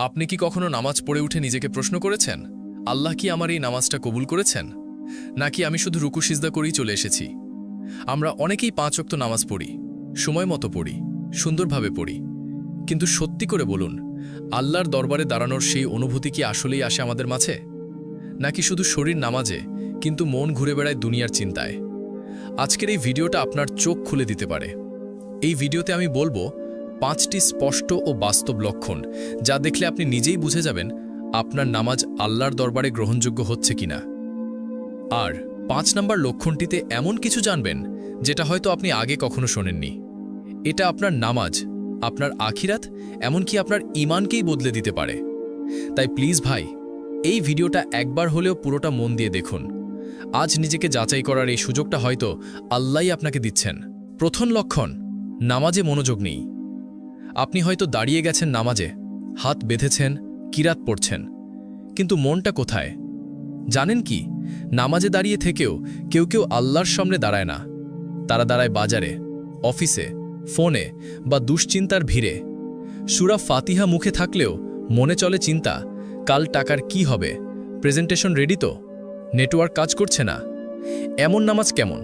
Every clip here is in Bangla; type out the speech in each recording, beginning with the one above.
আপনি কি কখনো নামাজ পড়ে উঠে নিজেকে প্রশ্ন করেছেন, আল্লাহ কি আমার এই নামাজটা কবুল করেছেন, নাকি আমি শুধু রুকু সিজদা করেই চলে এসেছি? আমরা অনেকেই 5 ওয়াক্ত নামাজ পড়ি, সময় মতো পড়ি, সুন্দরভাবে পড়ি, কিন্তু সত্যি করে বলুন, আল্লাহর দরবারে দাঁড়ানোর সেই অনুভূতি কি আসলেই আসে আমাদের মাঝে, নাকি শুধু শরীর নামাজে কিন্তু মন ঘুরে বেড়ায় দুনিয়ার চিন্তায়? আজকের এই ভিডিওটা আপনার চোখ খুলে দিতে পারে। এই ভিডিওতে আমি বলবো 5টি স্পষ্ট ও বাস্তব লক্ষণ, যা দেখলে আপনি নিজেই বুঝে যাবেন আপনার নামাজ আল্লাহর দরবারে গ্রহণযোগ্য হচ্ছে কিনা। আর 5 নম্বর লক্ষণটিতে এমন কিছু জানবেন যেটা হয়তো আপনি আগে কখনো শোনেননি। এটা আপনার নামাজ, আপনার আখিরাত, এমনকি আপনার ঈমানকেই বদলে দিতে পারে। তাই প্লিজ ভাই, এই ভিডিওটা একবার হলেও পুরোটা মন দিয়ে দেখুন। আজ নিজেকে যাচাই করার এই সুযোগটা হয়তো আল্লাহই আপনাকে দিচ্ছেন। প্রথম লক্ষণ, নামাজে মনোযোগ নেই। আপনি হয়তো দাঁড়িয়ে গেছেন নামাজে, হাত বেঁধেছেন, কিরাত পড়ছেন, কিন্তু মনটা কোথায়? জানেন কি, নামাজে দাঁড়িয়ে থেকেও কেউ কেউ আল্লাহর সামনে দাঁড়ায় না। তারা দাঁড়ায় বাজারে, অফিসে, ফোনে বা দুশ্চিন্তার ভিড়ে। সূরা ফাতিহা মুখে থাকলেও মনে চলে চিন্তা, কাল টাকার কি হবে, প্রেজেন্টেশন রেডি তো, নেটওয়ার্ক কাজ করছে না। এমন নামাজ কেমন?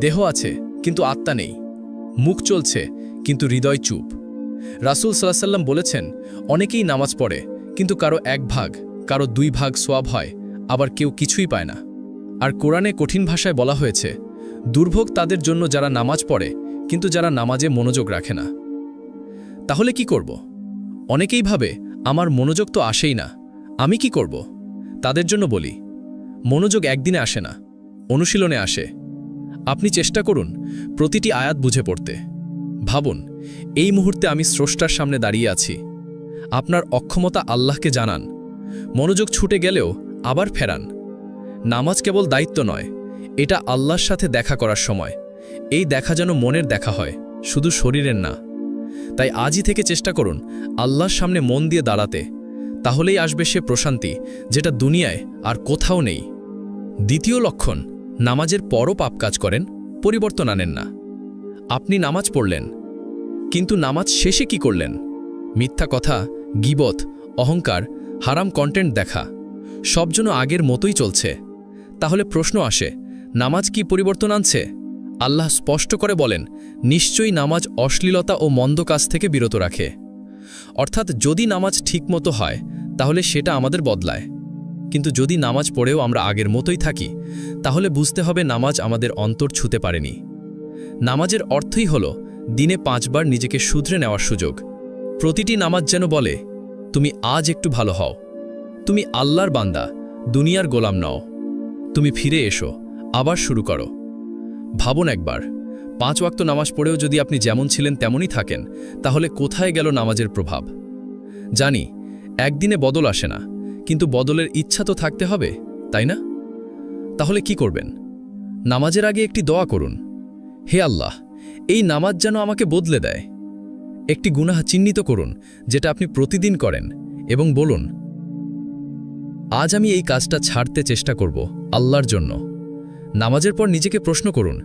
দেহ আছে কিন্তু আত্মা নেই, মুখ চলছে কিন্তু হৃদয় চুপ। রাসূল সাল্লাল্লাহু আলাইহি ওয়াসাল্লাম বলেছেন, অনেকেই নামাজ পড়ে কিন্তু কারো 1 ভাগ, কারো 2 ভাগ সওয়াব হয়, আবার কেউ কিছুই পায় না। আর কোরআনে কঠিন ভাষায় বলা হয়েছে, দুর্ভোগ তাদের জন্য যারা নামাজ পড়ে কিন্তু যারা নামাজে মনোযোগ রাখে না। তাহলে কি করব? অনেকেই ভাবে, আমার মনোযোগ তো আসেই না, আমি কি করব? তাদের জন্য বলি, মনোযোগ একদিনে আসে না, অনুশীলনে আসে। আপনি চেষ্টা করুন প্রতিটি আয়াত বুঝে পড়তে। ভাবুন, এই মুহূর্তে আমি স্রষ্টার সামনে দাঁড়িয়ে আছি। আপনার অক্ষমতা আল্লাহকে জানান। মনোযোগ ছুটে গেলেও আবার ফেরান। নামাজ কেবল দায়িত্ব নয়, এটা আল্লাহর সাথে দেখা করার সময়। এই দেখা যেন মনের দেখা হয়, শুধু শরীরের না। তাই আজই থেকে চেষ্টা করুন আল্লাহর সামনে মন দিয়ে দাঁড়াতে। তাহলেই আসবে সে প্রশান্তি, যেটা দুনিয়ায় আর কোথাও নেই। দ্বিতীয় লক্ষণ, নামাজের পরও পাপ কাজ করেন, পরিবর্তন আনেন না। আপনি নামাজ পড়লেন, কিন্তু নামাজ শেষে কি করলেন? মিথ্যা কথা, গীবত, অহংকার, হারাম কন্টেন্ট দেখা, সব যেন আগের মতোই চলছে। তাহলে প্রশ্ন আসে, নামাজ কি পরিবর্তন আনছে? আল্লাহ স্পষ্ট করে বলেন, নিশ্চয়ই নামাজ অশ্লীলতা ও মন্দ কাজ থেকে বিরত রাখে। অর্থাৎ যদি নামাজ ঠিকমতো হয় তাহলে সেটা আমাদের বদলায়, কিন্তু যদি নামাজ পড়েও আমরা আগের মতোই থাকি, তাহলে বুঝতে হবে নামাজ আমাদের অন্তর ছুঁতে পারেনি। নামাজের অর্থই হল দিনে 5 বার নিজেকে শুধরে নেওয়ার সুযোগ। প্রতিটি নামাজ যেন বলে, তুমি আজ একটু ভালো হও, তুমি আল্লাহর বান্দা, দুনিয়ার গোলাম নও, তুমি ফিরে এসো, আবার শুরু করো। ভাবুন একবার, 5 ওয়াক্ত নামাজ পড়েও যদি আপনি যেমন ছিলেন তেমনই থাকেন, তাহলে কোথায় গেল নামাজের প্রভাব? জানি একদিনে বদল আসে না, কিন্তু বদলের ইচ্ছা তো থাকতে হবে, তাই না? তাহলে কি করবেন? নামাজের আগে একটি দোয়া করুন, হে আল্লাহ, এই নামাজ যেন আমাকে বদলে দেয়। একটি গুনাহ চিহ্নিত করুন যেটা আপনি প্রতিদিন করেন, এবং বলুন, আজ আমি এই কাজটা ছাড়তে চেষ্টা করব আল্লাহর জন্য। নামাজের পর নিজেকে প্রশ্ন করুন,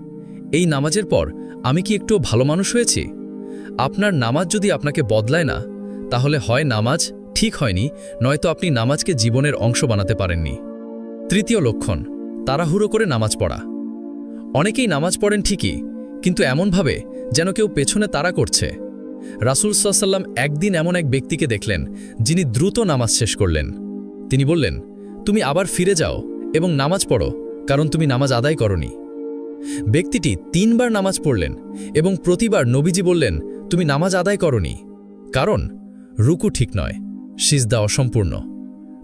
এই নামাজের পর আমি কি একটু ভালো মানুষ হয়েছি? আপনার নামাজ যদি আপনাকে বদলায় না, তাহলে হয় নামাজ ঠিক হয়নি, নয়তো আপনি নামাজকে জীবনের অংশ বানাতে পারেননি। তৃতীয় লক্ষণ, তাড়াহুড়ো করে নামাজ পড়া। অনেকেই নামাজ পড়েন ঠিকই, কিন্তু এমনভাবে যেন কেউ পেছনে তাড়া করছে। রাসূল সাল্লাল্লাহু আলাইহি ওয়াসাল্লাম একদিন এমন এক ব্যক্তিকে দেখলেন যিনি দ্রুত নামাজ শেষ করলেন। তিনি বললেন, তুমি আবার ফিরে যাও এবং নামাজ পড়ো, কারণ তুমি নামাজ আদায় করনি। ব্যক্তিটি 3 বার নামাজ পড়লেন এবং প্রতিবার নবীজি বললেন, তুমি নামাজ আদায় করনি। কারণ রুকু ঠিক নয়, সিজদা অসম্পূর্ণ,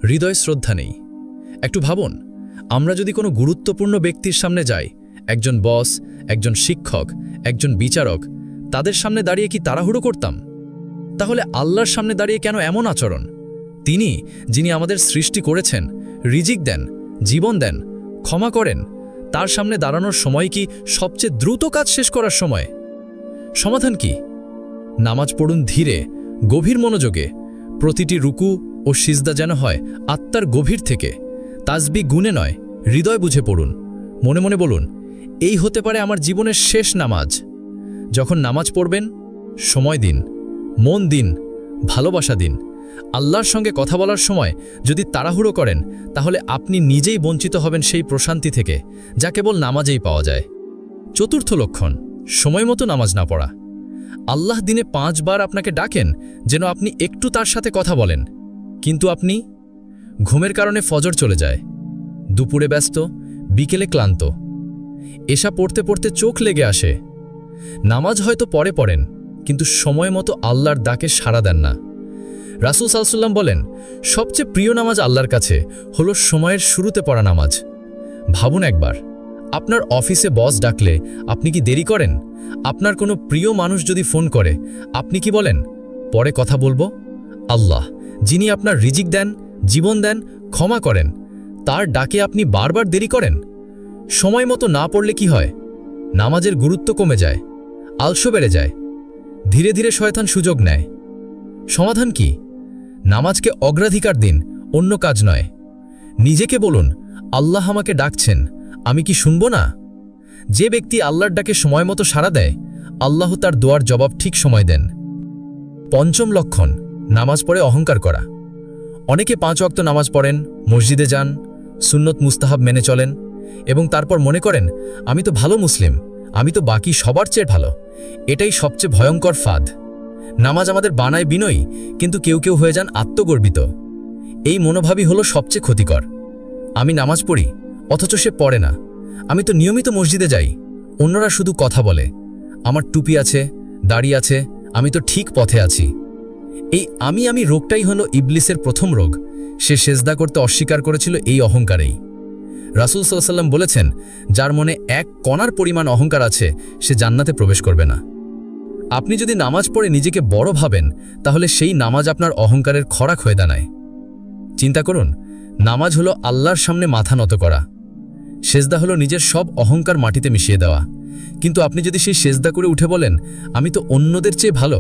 হৃদয় শ্রদ্ধা নেই। একটু ভাবুন, আমরা যদি কোনো গুরুত্বপূর্ণ ব্যক্তির সামনে যাই, একজন বস, একজন শিক্ষক, একজন বিচারক, তাদের সামনে দাঁড়িয়ে কি তাড়াহুড়ো করতাম? তাহলে আল্লাহর সামনে দাঁড়িয়ে কেন এমন আচরণ? তিনি, যিনি আমাদের সৃষ্টি করেছেন, রিজিক দেন, জীবন দেন, ক্ষমা করেন, তার সামনে দাঁড়ানোর সময় কি সবচেয়ে দ্রুত কাজ শেষ করার সময়? সমাধান কি? নামাজ পড়ুন ধীরে, গভীর মনোযোগে। প্রতিটি রুকু ও সিজদা যেন হয় আত্মার গভীর থেকে, তাসবিহ গুনে নয়, হৃদয় বুঝে পড়ুন। মনে মনে বলুন, এই হতে পারে আমার জীবনের শেষ নামাজ। যখন নামাজ পড়বেন, সময় দিন, মন দিন, ভালোবাসা দিন। আল্লাহর সঙ্গে কথা বলার সময় যদি তাড়াহুড়ো করেন তাহলে আপনি নিজেই বঞ্চিত হবেন সেই প্রশান্তি থেকে যা কেবল নামাজেই পাওয়া যায়। চতুর্থ লক্ষণ, সময়মতো নামাজ না পড়া। আল্লাহ দিনে 5 বার আপনাকে ডাকেন যেন আপনি একটু তার সাথে কথা বলেন, কিন্তু আপনি ঘুমের কারণে ফজর চলে যায়, দুপুরে ব্যস্ত, বিকেলে ক্লান্ত, এশা পড়তে পড়তে চোখ লেগে আসে। নামাজ হয়তো পরে পড়েন, কিন্তু সময় মতো আল্লাহর ডাকে সাড়া দেন না। রাসূল সাল্লাল্লাহু আলাইহি ওয়াসাল্লাম বলেন, সবচেয়ে প্রিয় নামাজ আল্লাহর কাছে হলো সময়ের শুরুতে পড়া নামাজ। ভাবুন একবার, আপনার অফিসে বস ডাকলে আপনি কি দেরি করেন? আপনার কোনো প্রিয় মানুষ যদি ফোন করে আপনি কি বলেন, পরে কথা বলবো? আল্লাহ, যিনি আপনার রিজিক দেন, জীবন দেন, ক্ষমা করেন, তার ডাকে আপনি বারবার দেরি করেন। সময় মতো না পড়লে কি হয়? নামাজের গুরুত্ব কমে যায়, আলস্য বেড়ে যায়, ধীরে ধীরে শয়তান সুযোগ নেয়। সমাধান কি? নামাজকে অগ্রাধিকার দিন, অন্য কাজ নয়। নিজেকে বলুন, আল্লাহ আমাকে ডাকছেন, আমি কি শুনব না? যে ব্যক্তি আল্লাহর ডাকে সময় মতো সাড়া দেয়, আল্লাহ তার দোয়ার জবাব ঠিক সময় দেন। পঞ্চম লক্ষণ, নামাজ পড়ে অহংকার করা। অনেকে 5 ওয়াক্ত নামাজ পড়েন, মসজিদে যান, সুন্নত মুস্তাহাব মেনে চলেন এবং তারপর মনে করেন, আমি তো ভালো মুসলিম, আমি তো বাকি সবার চেয়ে ভালো। এটাই সবচেয়ে ভয়ঙ্কর ফাঁদ। নামাজ আমাদের বানায় বিনয়ী, কিন্তু কেউ কেউ হয়ে যান আত্মগর্বিত। এই মনোভাবই হলো সবচেয়ে ক্ষতিকর। আমি নামাজ পড়ি, অথচ সে পড়ে না। আমি তো নিয়মিত মসজিদে যাই, অন্যরা শুধু কথা বলে। আমার টুপি আছে, দাড়ি আছে, আমি তো ঠিক পথে আছি। এই আমি রোগটাই হলো ইবলিসের প্রথম রোগ। সে সেজদা করতে অস্বীকার করেছিল এই অহংকারেই। রাসূল সাল্লাল্লাহু আলাইহি ওয়াসাল্লাম বলেছেন, যার মনে 1 কণার পরিমাণ অহংকার আছে সে জান্নাতে প্রবেশ করবে না। আপনি যদি নামাজ পড়ে নিজেকে বড় ভাবেন, তাহলে সেই নামাজ আপনার অহংকারের খোরাক হয়ে দাঁড়ায়। চিন্তা করুন, নামাজ হলো আল্লাহর সামনে মাথা নত করা। সেজদা হলো নিজের সব অহংকার মাটিতে মিশিয়ে দেওয়া। কিন্তু আপনি যদি সেই সেজদা করে উঠে বলেন, আমি তো অন্যদের চেয়ে ভালো,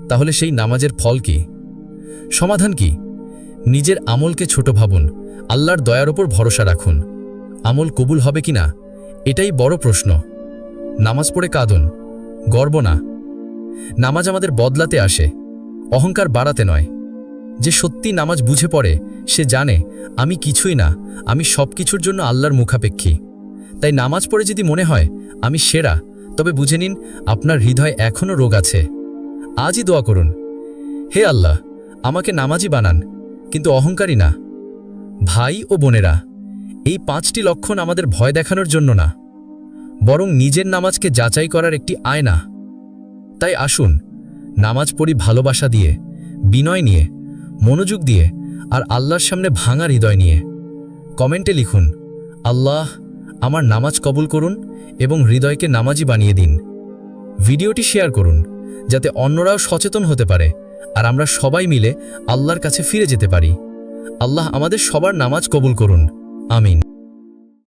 তাহলে সেই নামাজের ফল কি? সমাধান কি? নিজের আমলকে ছোট ভাবুন, আল্লাহর দয়ার ওপর ভরসা রাখুন। আমল কবুল হবে কিনা, এটাই বড় প্রশ্ন। নামাজ পড়ে কাঁদুন, গর্ব না। নামাজ আমাদের বদলাতে আসে, অহংকার বাড়াতে নয়। যে সত্যি নামাজ বুঝে পড়ে সে জানে, আমি কিছুই না, আমি সব কিছুর জন্য আল্লাহর মুখাপেক্ষী। তাই নামাজ পড়ে যদি মনে হয় আমি সেরা, তবে বুঝে নিন আপনার হৃদয়ে এখনও রোগ আছে। আজই দোয়া করুন, হে আল্লাহ, আমাকে নামাজি বানান, কিন্তু অহংকারী না। ভাই ও বোনেরা, এই 5টি লক্ষণ আমাদের ভয় দেখানোর জন্য না, বরং নিজের নামাজকে যাচাই করার একটি আয়না। তাই আসুন, নামাজ পড়ি ভালোবাসা দিয়ে, বিনয় নিয়ে, মনোযোগ দিয়ে, আর আল্লাহর সামনে ভাঙা হৃদয় নিয়ে। কমেন্টে লিখুন, আল্লাহ আমার নামাজ কবুল করুন এবং হৃদয়কে নামাজি বানিয়ে দিন। ভিডিওটি শেয়ার করুন, যাতে অন্যরাও সচেতন হতে পারে আর আমরা সবাই মিলে আল্লাহর কাছে ফিরে যেতে পারি। আল্লাহ আমাদের সবার নামাজ কবুল করুন। আমিন।